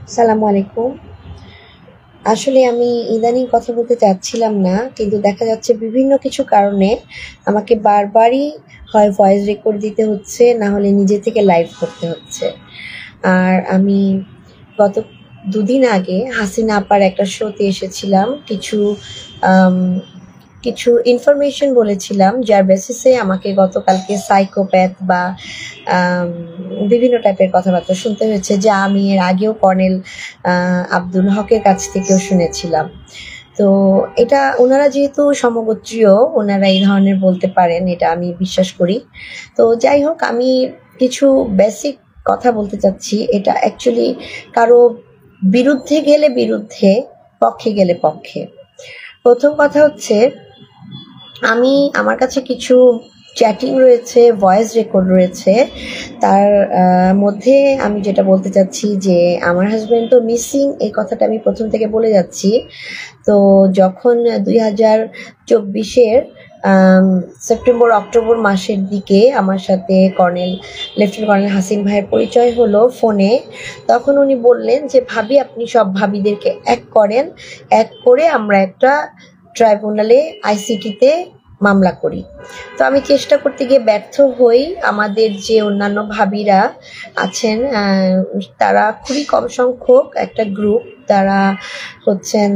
আসসালামু আলাইকুম। আসলে আমি ইদানিং কথা বলতে চাচ্ছিলাম না। কিন্তু দেখা যাচ্ছে বিভিন্ন কিছু কারণে আমাকে বারবারই হয় ভয়েস রেকর্ড দিতে হচ্ছে, না হলে নিজে থেকে লাইভ করতে হচ্ছে। আর আমি গত ২ দিন আগে হাসিনা আপার একটা শোতে এসেছিলাম। আম কিছু ইনফরমেশন বলেছিলাম, যার বেসিসে আমাকে গতকালকে সাইকোপ্যাথ বা আম বিভিন্ন টাইপের কথাবার্তা শুনতে হয়েছে, যা আমি এর আগেও কর্নেল আব্দুল হকের কাছ থেকেও শুনেছিলাম। তো এটা উনারা যেহেতু সমগোত্রীয়, উনারা এই ধরনের বলতে পারেন, এটা আমি বিশ্বাস করি। তো যাই হোক, আমি কিছু বেসিক কথা বলতে চাচ্ছি। এটা অ্যাকচুয়ালি কারো বিরুদ্ধে গেলে বিরুদ্ধে, পক্ষে গেলে পক্ষে। প্রথম কথা হচ্ছে, আমার কাছে কিছু চ্যাটিং রয়েছে, ভয়েস রেকর্ড রয়েছে। তার মধ্যে আমি যেটা বলতে চাচ্ছি যে, আমার হাসব্যান্ড তো মিসিং, এই কথাটা আমি প্রথম থেকে বলে যাচ্ছি। তো যখন 2024-এর সেপ্টেম্বর অক্টোবর মাসের দিকে আমার সাথে লেফটেন্যান্ট কর্নেল হাসিন ভাইয়ের পরিচয় হলো ফোনে, তখন উনি বললেন যে, ভাবি আপনি সব ভাবিদেরকে এক করেন, এক করে আমরা একটা ট্রাইব্যুনালে আইসিটিতে মামলা করি। তো আমি চেষ্টা করতে গিয়ে ব্যর্থ হই। আমাদের যে অন্যান্য ভাবিরা আছেন, তারা খুবই কম সংখ্যক একটা গ্রুপ। তারা হচ্ছেন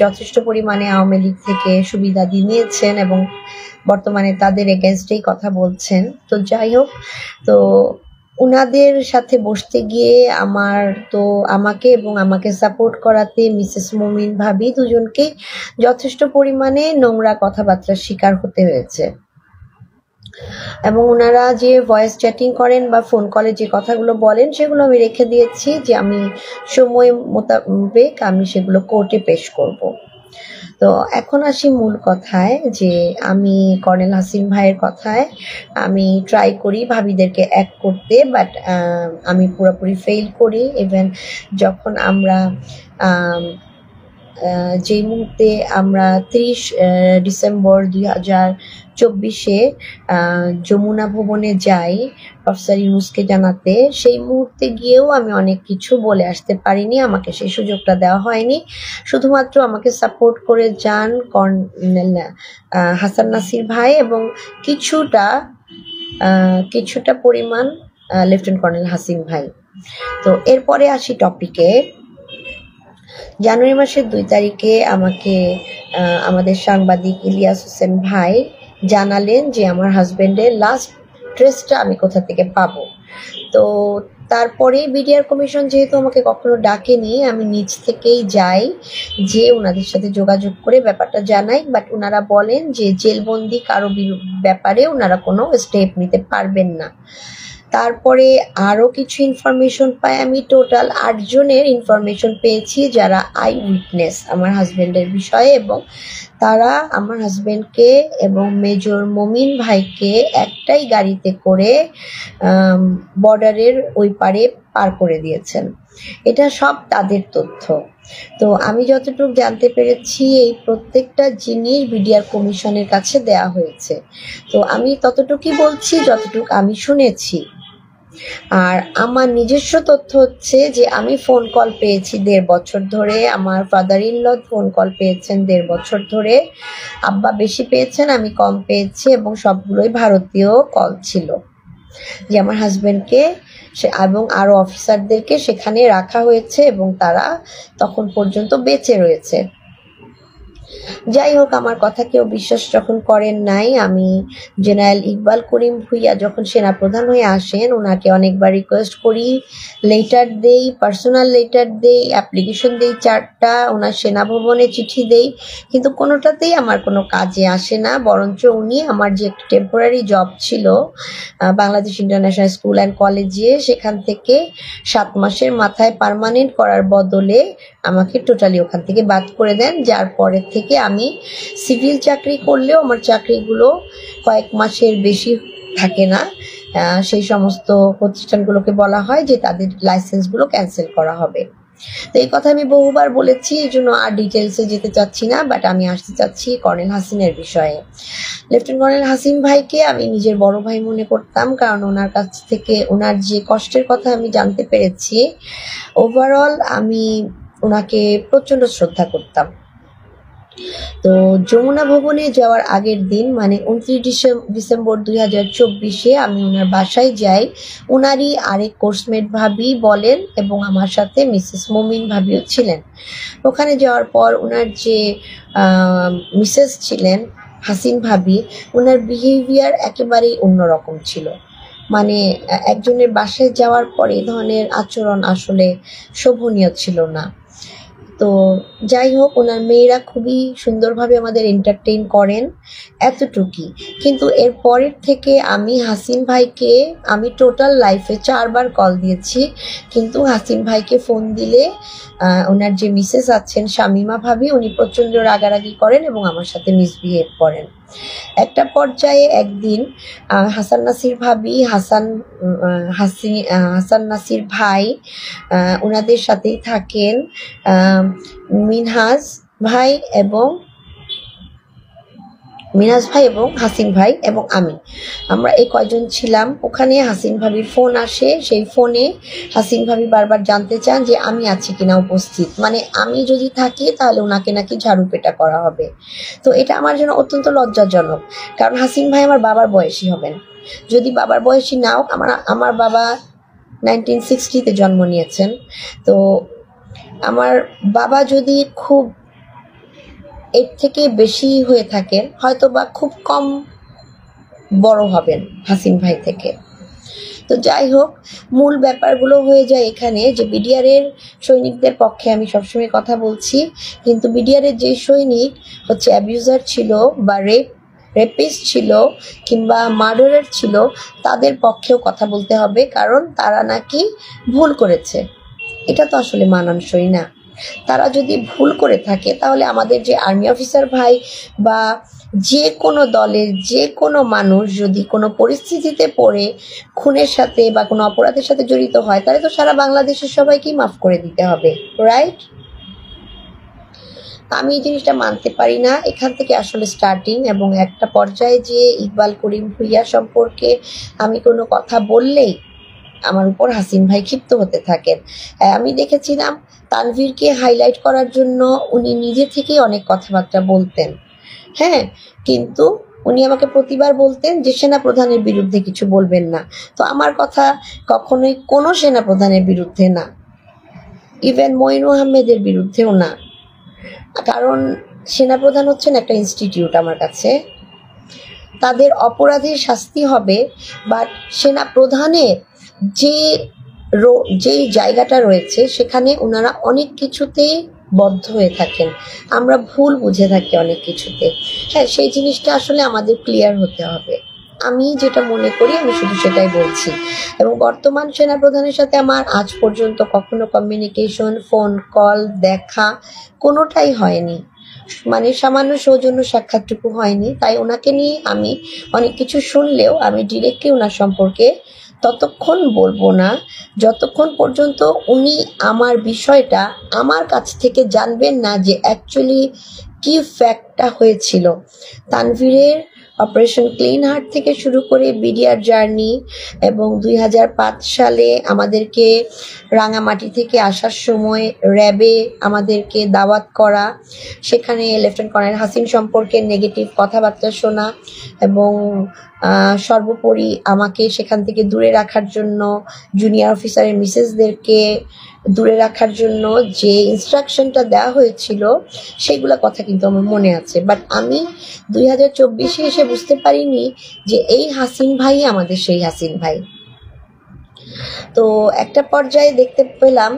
যথেষ্ট পরিমাণে আওয়ামী লীগ থেকে সুবিধা নিয়েছেন এবং বর্তমানে তাদের এগেনস্টেই কথা বলছেন। তো যাই হোক, তো উনাদের সাথে বসতে গিয়ে আমাকে এবং আমাকে সাপোর্ট করাতে মিসেস মুমিন ভাবি দুজনকেই যথেষ্ট পরিমাণে নোংরা কথাবার্তার শিকার হতে হয়েছে। এবং উনারা যে ভয়েস চ্যাটিং করেন বা ফোন কলে যে কথাগুলো বলেন, সেগুলো আমি রেখে দিয়েছি যে আমি সময় মোতাবেক আমি সেগুলো কোর্টে পেশ করব। তো এখন আসি মূল কথায়, যে আমি কর্নেল হাসিন ভাইয়ের কথায় আমি ট্রাই করি ভাবিদেরকে এক করতে, বাট আমি পুরোপুরি ফেইল করি। ইভেন যখন আমরা যেই মুহূর্তে আমরা ৩০ ডিসেম্বর ২০২৪-এ যমুনা ভবনে যাই প্রফেসর ইউনূসকে জানাতে, সেই মুহূর্তে গিয়েও আমি অনেক কিছু বলে আসতে পারিনি, আমাকে সেই সুযোগটা দেওয়া হয়নি। শুধুমাত্র আমাকে সাপোর্ট করে যান কর্নেল হাসান নাসির ভাই এবং কিছুটা পরিমাণ লেফটেন্যান্ট কর্নেল হাসিন ভাই। তো এরপরে আসি টপিকে। জানুয়ারি মাসের ২ তারিখে আমাকে আমাদের সাংবাদিক ইলিয়াস হোসেন ভাই জানালেন যে আমার হাজব্যান্ডের লাস্ট ট্রেসটা আমি কোথা থেকে পাবো। তো তারপরে বিডিআর কমিশন যেহেতু আমাকে কখনো ডাকেনি, আমি নিজ থেকেই যাই, যে ওনাদের সাথে যোগাযোগ করে ব্যাপারটা জানাই। বাট ওনারা বলেন যে জেলবন্দি কারো ব্যাপারে ওনারা কোনো স্টেপ নিতে পারবেন না। তারপরে আরও কিছু ইনফরমেশন পাই। আমি টোটাল ৮ জনের ইনফরমেশন পেয়েছি যারা আই উইটনেস আমার হাজব্যান্ডের বিষয়ে, এবং তারা আমার হাজব্যান্ডকে এবং মেজর মমিন ভাইকে একটাই গাড়িতে করে বর্ডারের ওই পারে পার করে দিয়েছেন। এটা সব তাদের তথ্য। তো আমি যতটুকু জানতে পেরেছি, এই প্রত্যেকটা জিনিস বিডিআর কমিশনের কাছে দেয়া হয়েছে। তো আমি ততটুকুই বলছি যতটুকু আমি শুনেছি। আর আমার নিজস্ব তথ্য হচ্ছে যে আমি ফোন কল পেয়েছি ১.৫ বছর ধরে, আমার father in law phone call পেয়েছেন ১.৫ বছর ধরে, আব্বা বেশি পেয়েছেন, আমি কম পেয়েছি, এবং সবগুলোই ভারতীয় কল ছিল, যে আমার হাজব্যান্ডকে এবং আরও অফিসারদেরকে সেখানে রাখা হয়েছে এবং তারা তখন পর্যন্ত বেঁচে রয়েছে। যাই হোক, আমার কথা কেউ বিশ্বাস যখন করেন নাই, আমি জেনারেল ইকবাল করিম ভুইয়া যখন সেনাপ্রধান হয়ে আসেন, ওনাকে অনেকবার রিকোয়েস্ট করি, লেটার দেই, পার্সোনাল লেটার দেই, অ্যাপ্লিকেশন দেই 4টা, ওনার সেনাভবনে চিঠি দেই, কিন্তু কোনোটাতেই আমার কোনো কাজে আসে না। বরঞ্চ উনি আমার যে একটা টেম্পোরারি জব ছিল বাংলাদেশ ইন্টারন্যাশনাল স্কুল অ্যান্ড কলেজে, সেখান থেকে 7 মাসের মাথায় পার্মানেন্ট করার বদলে আমাকে টোটালি ওখান থেকে বাদ করে দেন। যার পরের থেকে আমি সিভিল চাকরি করলেও আমার চাকরিগুলো কয়েক মাসের বেশি থাকে না। সেই সমস্ত প্রতিষ্ঠানগুলোকে বলা হয় যে তাদের লাইসেন্সগুলো ক্যান্সেল করা হবে। তো এই কথা আমি বহুবার বলেছি, এই জন্য আর ডিটেলসে যেতে চাচ্ছি না, বাট আমি আসতে চাচ্ছি কর্নেল হাসিনের বিষয়ে। লেফটেন্যান্ট কর্নেল হাসিন ভাইকে আমি নিজের বড় ভাই মনে করতাম, কারণ ওনার কাছ থেকে ওনার যে কষ্টের কথা আমি জানতে পেরেছি, ওভারঅল আমি ওনাকে প্রচণ্ড শ্রদ্ধা করতাম। তো যমুনা ভবনে যাওয়ার আগের দিন মানে 29 ডিসেম্বর 2024-এ আমি ওনার বাসায় যাই। ওনারই আরেক কোর্সমেট ভাবি বলেন এবং আমার সাথে মিসেস মমিন ভাবিও ছিলেন। ওখানে যাওয়ার পর ওনার যে মিসেস ছিলেন হাসিন ভাবি, ওনার বিহেভিয়ার একেবারেই অন্যরকম ছিল। মানে একজনের বাসায় যাওয়ার পর এই ধরনের আচরণ আসলে শোভনীয় ছিল না। তো যাই হোক, ওনার মেয়েরা খুবই সুন্দরভাবে আমাদের এন্টারটেইন করেন, এতটুকুই। কিন্তু এর পরের থেকে আমি হাসিন ভাইকে আমি টোটাল লাইফে 4 বার কল দিয়েছি, কিন্তু হাসিন ভাইকে ফোন দিলে ওনার যে মিসেস আছেন শামিমা ভাবি, উনি প্রচণ্ড রাগারাগি করেন এবং আমার সাথে মিসবিহেভ করেন। একটা পর্যায়ে একদিন হাসান নাসির ভাবি, হাসান নাসির ভাই ওনাদের সাথেই থাকেন, মিনহাজ ভাই এবং হাসিন ভাই এবং আমরা এই কয়জন ছিলাম ওখানে। হাসিন ভাবির ফোন আসে, সেই ফোনে হাসিন ভাবি বারবার জানতে চান যে আমি আছি কিনা উপস্থিত, মানে আমি যদি থাকি তাহলে ওনাকে নাকি ঝাড়ু পেটা করা হবে। তো এটা আমার জন্য অত্যন্ত লজ্জাজনক, কারণ হাসিন ভাই আমার বাবার বয়সী হবেন। যদি বাবার বয়সী নাও, আমার বাবা 1960-তে জন্ম নিয়েছেন। তো আমার বাবা যদি খুব এর থেকে বেশি হয়ে থাকেন, হয়তো বা খুব কম বড় হবেন হাসিন ভাই থেকে। তো যাই হোক, মূল ব্যাপারগুলো হয়ে যায় এখানে যে বিডিআরের সৈনিকদের পক্ষে আমি সবসময় কথা বলছি, কিন্তু বিডিআরের যে সৈনিক হচ্ছে অ্যাবিউজার ছিল বা রেপিস্ট ছিল কিংবা মার্ডারার ছিল, তাদের পক্ষেও কথা বলতে হবে, কারণ তারা নাকি ভুল করেছে। এটা তো আসলে মানানসই না। তারা যদি ভুল করে থাকে তাহলে আমাদের যে আর্মি অফিসার ভাই বা যে কোনো দলের যে কোনো মানুষ যদি কোনো পরিস্থিতিতে পড়ে খুনের সাথে বা কোনো অপরাধের সাথে জড়িত হয়, তাহলে তো সারা বাংলাদেশের সবাইকেই মাফ করে দিতে হবে, রাইট? আমি এই জিনিসটা মানতে পারি না। এখান থেকে আসলে স্টার্টিং, এবং একটা পর্যায়ে যে ইকবাল করিম ভুইয়া সম্পর্কে আমি কোনো কথা বললেই আমার উপর হাসিন ভাই ক্ষিপ্ত হতে থাকেন। আমি দেখেছিলাম তানভীরকে হাইলাইট করার জন্য উনি নিজে থেকেই অনেক কথাবার্তা বলতেন, হ্যাঁ, কিন্তু উনি আমাকে প্রতিবার বলতেন যে সেনাপ্রধানের বিরুদ্ধে কিছু বলবেন না। তো আমার কথা কখনোই কোনো সেনাপ্রধানের বিরুদ্ধে না, ইভেন মঈনু আহমেদের বিরুদ্ধেও না, কারণ সেনাপ্রধান হচ্ছেন একটা ইনস্টিটিউট আমার কাছে। তাদের অপরাধের শাস্তি হবে, বাট সেনাপ্রধানের যেই জায়গাটা রয়েছে সেখানে ওনারা অনেক কিছুতেই বদ্ধ হয়ে থাকেন, আমরা ভুল বুঝে থাকি অনেক কিছুতে। হ্যাঁ, সেই জিনিসটা আসলে আমাদের ক্লিয়ার হতে হবে। আমি যেটা মনে করি আমি শুধু সেটাই বলছি। এবং বর্তমান সেনাপ্রধানের সাথে আমার আজ পর্যন্ত কখনো কমিউনিকেশন, ফোন কল, দেখা কোনোটাই হয়নি, মানে সামান্য সৌজন্য সাক্ষাৎটুকু হয়নি। তাই ওনাকে নিয়ে আমি অনেক কিছু শুনলেও আমি ডিরেক্টলি ওনার সম্পর্কে ততক্ষণ বলবো না যতক্ষণ পর্যন্ত উনি আমার বিষয়টা আমার কাছ থেকে জানবেন না যে অ্যাকচুয়ালি কি ফ্যাক্টটা হয়েছিল। তানভীরের অপারেশন ক্লিন হার্ট থেকে শুরু করে বিডিআর জার্নি, এবং 2005 সালে আমাদেরকে রাঙামাটি থেকে আসার সময় র্যাবে আমাদেরকে দাওয়াত করা, সেখানে লেফটেন্যান্ট কর্নেল হাসিন সম্পর্কে নেগেটিভ কথাবার্তা শোনা, এবং সর্বোপরি আমাকে সেখান থেকে দূরে রাখার জন্য জুনিয়র অফিসারের মিসেসদেরকে দূরে রাখার জন্য যে ইনস্ট্রাকশনটা দেওয়া হয়েছিল সেগুলো কথা কিন্তু আমার মনে আছে। বাট আমি 2024-এ এসে বুঝতে পারিনি যে এই হাসিন ভাই আমাদের সেই হাসিন ভাই। তো একটা পর্যায়ে দেখতে পেলাম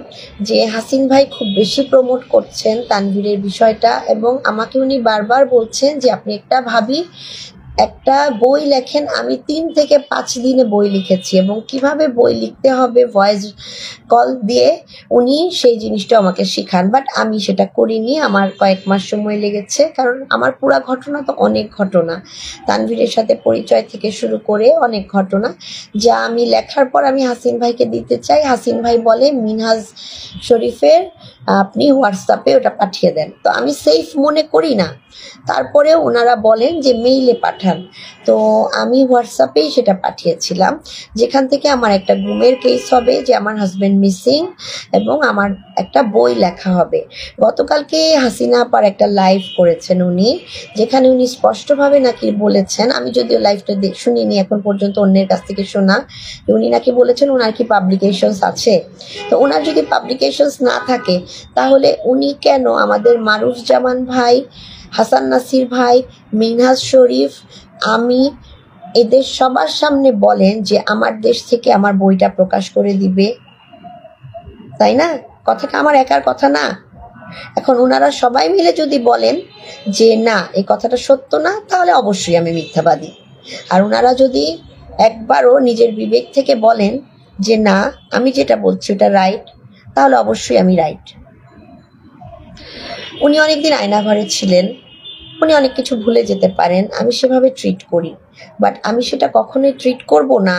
যে হাসিন ভাই খুব বেশি প্রমোট করছেন তানভীরের বিষয়টা, এবং আমাকে উনি বারবার বলছেন যে আপনি একটা ভাবি একটা বই লেখেন, আমি 3 থেকে 5 দিনে বই লিখেছি এবং কিভাবে বই লিখতে হবে ভয়েস কল দিয়ে উনি সেই জিনিসটা আমাকে শিখান। বাট আমি সেটা করিনি, আমার কয়েক মাস সময় লেগেছে, কারণ আমার পুরা ঘটনা তো অনেক ঘটনা, তানভীরের সাথে পরিচয় থেকে শুরু করে অনেক ঘটনা, যা আমি লেখার পর আমি হাসিন ভাইকে দিতে চাই। হাসিন ভাই বলে মিনহাজ শরীফের আপনি হোয়াটসঅ্যাপে ওটা পাঠিয়ে দেন। তো আমি সেফ মনে করি না, তারপরেও ওনারা বলেন যে মেইলে পাঠান। তো আমি হোয়াটসঅ্যাপেই সেটা পাঠিয়েছিলাম, যেখান থেকে আমার একটা গুমের কেস হবে যে আমার হাজব্যান্ড মিসিং এবং আমার একটা বই লেখা হবে। গতকালকে হাসিনা আপার একটা লাইভ করেছেন উনি, যেখানে উনি স্পষ্টভাবে নাকি বলেছেন, আমি যদিও লাইভটা শুনিনি এখন পর্যন্ত, অন্যের কাছ থেকে শোনা, উনি নাকি বলেছেন ওনার কি পাবলিকেশনস আছে। তো ওনার যদি পাবলিকেশনস না থাকে তাহলে উনি কেন আমাদের মারুফজামান ভাই, হাসান নাসির ভাই, মিনহাজ শরীফ, আমি এদের সবার সামনে বলেন যে আমার দেশ থেকে আমার বইটা প্রকাশ করে দিবে? তাই না? কথাটা আমার একার কথা না। এখন ওনারা সবাই মিলে যদি বলেন যে না এই কথাটা সত্য না, তাহলে অবশ্যই আমি মিথ্যাবাদী। আর ওনারা যদি একবারও নিজের বিবেক থেকে বলেন যে না আমি যেটা বলছি ওটা রাইট, তাহলে অবশ্যই আমি রাইট। উনি অনেকদিন আয়নাঘরে ছিলেন, উনি অনেক কিছু ভুলে যেতে পারেন, আমি সেভাবে ট্রিট করি। বাট আমি সেটা কখনোই ট্রিট করব না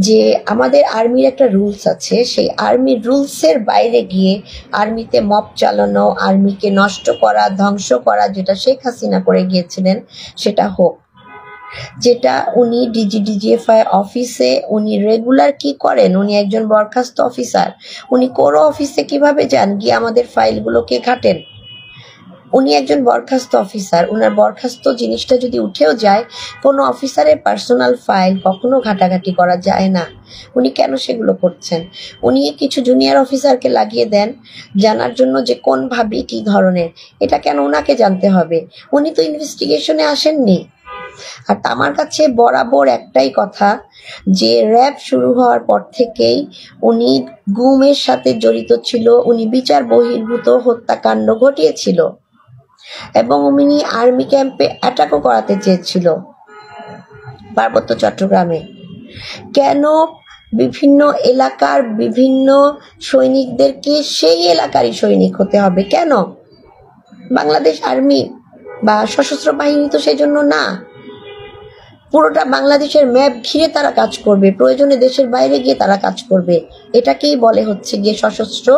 যে আমাদের আর্মির একটা রুলস আছে, সেই আর্মির রুলসের বাইরে গিয়ে আর্মিতে মব চালানো, আর্মিকে নষ্ট করা, ধ্বংস করা, যেটা শেখ হাসিনা করে গিয়েছিলেন সেটা হোক। যেটা উনি ডিজিএফআই অফিসে উনি রেগুলার কি করেন, উনি একজন বরখাস্ত অফিসার, উনি কোরো অফিসে কিভাবে যান, গিয়ে আমাদের ফাইলগুলোকে ঘাটেন। উনি একজন বরখাস্ত অফিসার, ওনার বরখাস্ত জিনিসটা যদি উঠেও যায়, কোনো অফিসারের পার্সোনাল ফাইল কখনো ঘাটাঘাটি করা যায় না। উনি কেন সেগুলো করছেন? উনি কিছু জুনিয়র অফিসারকে লাগিয়ে দেন জানার জন্য যে কোন ভাবি কি ধরনের, এটা কেন ওনাকে জানতে হবে? উনি তো ইনভেস্টিগেশনে আসেননি। আর আমার কাছে বরাবর একটাই কথা, যে র্যাব শুরু হওয়ার পর থেকেই উনি গুমের সাথে জড়িত ছিল, উনি বিচার বহির্ভূত হত্যাকাণ্ড ঘটিয়েছিল এবং উনি আর্মি ক্যাম্পে অ্যাটাকও করাতে চেয়েছিল পার্বত্য চট্টগ্রামে। কেন বিভিন্ন এলাকার বিভিন্ন সৈনিকদেরকে সেই এলাকারই সৈনিক হতে হবে? কেন? বাংলাদেশ আর্মি বা সশস্ত্র বাহিনী তো সেই জন্য না। পুরোটা বাংলাদেশের ম্যাপ ঘিরে তারা কাজ করবে, প্রয়োজনে দেশের বাইরে গিয়ে তারা কাজ করবে। এটাকেই বলে হচ্ছে গিয়ে সশস্ত্র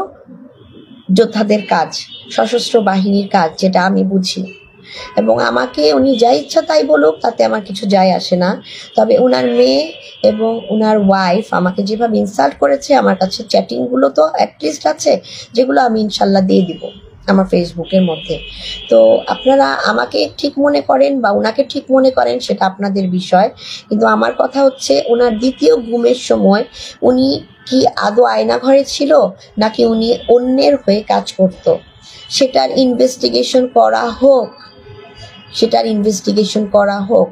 যোদ্ধাদের কাজ, সশস্ত্র বাহিনীর কাজ, যেটা আমি বুঝি। এবং আমাকে উনি যা ইচ্ছা তাই বলুক, তাতে আমার কিছু যায় আসে না। তবে ওনার মেয়ে এবং ওনার ওয়াইফ আমাকে যেভাবে ইনসাল্ট করেছে, আমার কাছে চ্যাটিংগুলো তো অ্যাটলিস্ট আছে, যেগুলো আমি ইনশাল্লাহ দিয়ে দিব আমার ফেসবুকের মধ্যে। তো আপনারা আমাকে ঠিক মনে করেন বা ওনাকে ঠিক মনে করেন, সেটা আপনাদের বিষয়। কিন্তু আমার কথা হচ্ছে, ওনার দ্বিতীয় গুমের সময় উনি কি আদৌ আয়না ঘরে ছিল নাকি উনি অন্যের হয়ে কাজ করত, সেটার ইনভেস্টিগেশন করা হোক, সেটার ইনভেস্টিগেশন করা হোক।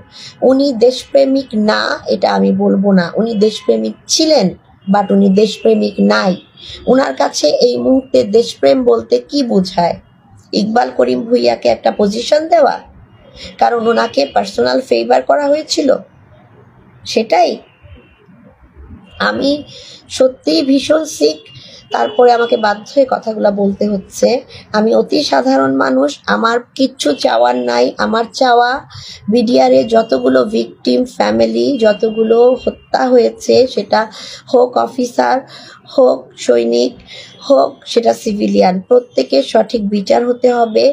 উনি দেশপ্রেমিক না এটা আমি বলবো না, উনি দেশপ্রেমিক ছিলেন, বাট উনি দেশপ্রেমিক নাই। ওনার কাছে এই মুহূর্তে দেশপ্রেম বলতে কি বোঝায়? ইকবাল করিম ভুইয়াকে একটা পজিশন দেওয়া, কারণ ওনাকে পার্সোনাল ফেভার করা হয়েছিল, সেটাই। আমি সত্যিই ভীষণ সিক, তারপরে আমাকে বাধ্য হয়ে কথাগুলো বলতে হচ্ছে। আমি অতি সাধারণ মানুষ, আমার কিচ্ছু চাওয়ার নাই। আমার চাওয়া বিডিআরে যতগুলো ভিকটিম ফ্যামিলি, যতগুলো হত্যা হয়েছে, সেটা হোক অফিসার, হোক সৈনিক, হোক সেটা সিভিলিয়ান, প্রত্যেকের সঠিক বিচার হতে হবে,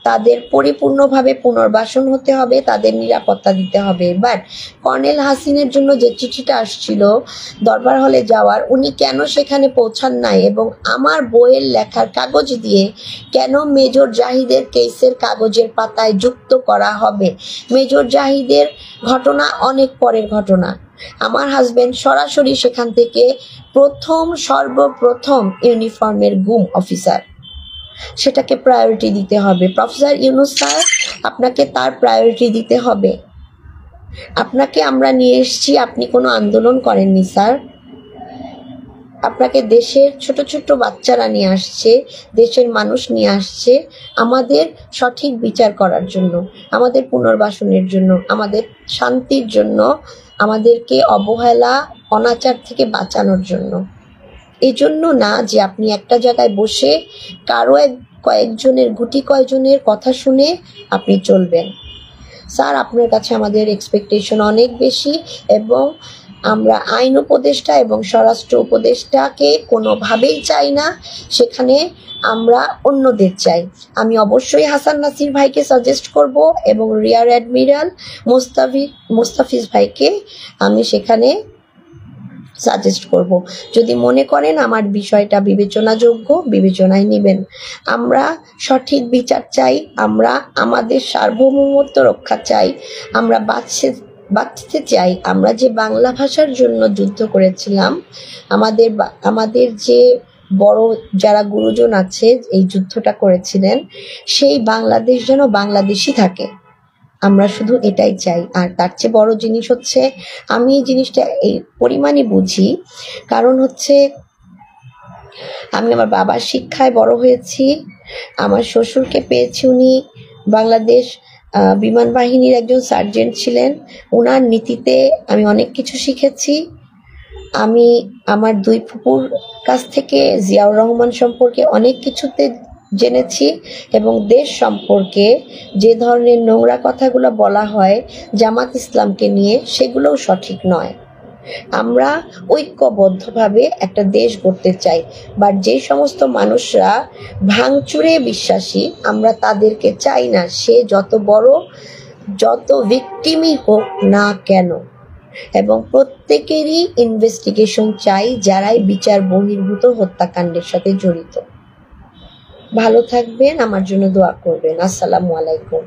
তাদের পরিপূর্ণভাবে পুনর্বাসন হতে হবে, তাদের নিরাপত্তা দিতে হবে। বাট কর্নেল হাসিনের জন্য যে চিঠিটা আসছিল দরবার হলে যাওয়ার, উনি কেন সেখানে পৌঁছান নাই? এবং আমার বইয়ের লেখার কাগজ দিয়ে কেন মেজর জাহিদের কেসের কাগজের পাতায় যুক্ত করা হবে? মেজর জাহিদের ঘটনা অনেক পরের ঘটনা। আমার হাজবেন্ড সরাসরি সেখান থেকে সর্বপ্রথম ইউনিফর্মের গুম অফিসার, সেটাকে প্রায়োরিটি দিতে হবে। প্রফেসর ইউনূস স্যার, আপনাকে তার প্রায়োরিটি দিতে হবে। আপনাকে আমরা নিয়ে এসেছি, আপনি কোনো আন্দোলন করেননি স্যার। আপনাকে দেশের ছোট ছোট বাচ্চারা নিয়ে আসছে, দেশের মানুষ নিয়ে আসছে আমাদের সঠিক বিচার করার জন্য, আমাদের পুনর্বাসনের জন্য, আমাদের শান্তির জন্য, আমাদেরকে অবহেলা অনাচার থেকে বাঁচানোর জন্য। এই জন্য না যে আপনি একটা জায়গায় বসে কারো কয়েকজনের গুটি কয়েকজনের কথা শুনে আপনি চলবেন। স্যার, আপনার কাছে আমাদের এক্সপেকটেশন অনেক বেশি, এবং আমরা আইন উপদেষ্টা এবং স্বরাষ্ট্র উপদেষ্টাকে কোনোভাবেই চাই না, সেখানে আমরা অন্যদের চাই। আমি অবশ্যই হাসান নাসির ভাইকে সাজেস্ট করব এবং রিয়ার অ্যাডমিরাল মোস্তাফিজ ভাইকে আমি সেখানে সাজেস্ট করব। যদি মনে করেন আমার বিষয়টা বিবেচনাযোগ্য, বিবেচনায় নেবেন। আমরা সঠিক বিচার চাই, আমরা আমাদের সার্বভৌমত্ব রক্ষা চাই, আমরা বাঁচতে চাই। আমরা যে বাংলা ভাষার জন্য যুদ্ধ করেছিলাম, আমাদের যে বড় যারা গুরুজন আছে এই যুদ্ধটা করেছিলেন, সেই বাংলাদেশ যেন বাংলাদেশই থাকে। আমরা শুধু এটাই চাই। আর তার চেয়ে বড় জিনিস হচ্ছে, আমি এই জিনিসটা এই পরিমাণে বুঝি, কারণ হচ্ছে আমি আমার বাবার শিক্ষায় বড় হয়েছি। আমার শ্বশুরকে পেয়েছি, উনি বাংলাদেশ বিমান বাহিনীর একজন সার্জেন্ট ছিলেন। ওনার নীতিতে আমি অনেক কিছু শিখেছি। আমি আমার দুই ফুপুর কাছ থেকে জিয়াউর রহমান সম্পর্কে অনেক কিছুতে জেনেছি, এবং দেশ সম্পর্কে যে ধরনের নোংরা কথাগুলো বলা হয় জামাত ইসলামকে নিয়ে, সেগুলোও সঠিক নয়। আমরা ঐক্যবদ্ধভাবে একটা দেশ গড়তে চাই, বাট যে সমস্ত মানুষরা ভাঙচুরে বিশ্বাসী, আমরা তাদেরকে চাই না, সে যত ভিকটিমই হোক না কেন। এবং প্রত্যেকেরই ইনভেস্টিগেশন চাই যারাই বিচার বহির্ভূত হত্যাকাণ্ডের সাথে জড়িত। ভালো থাকবেন, আমার জন্য দোয়া করবেন। আসসালামু আলাইকুম।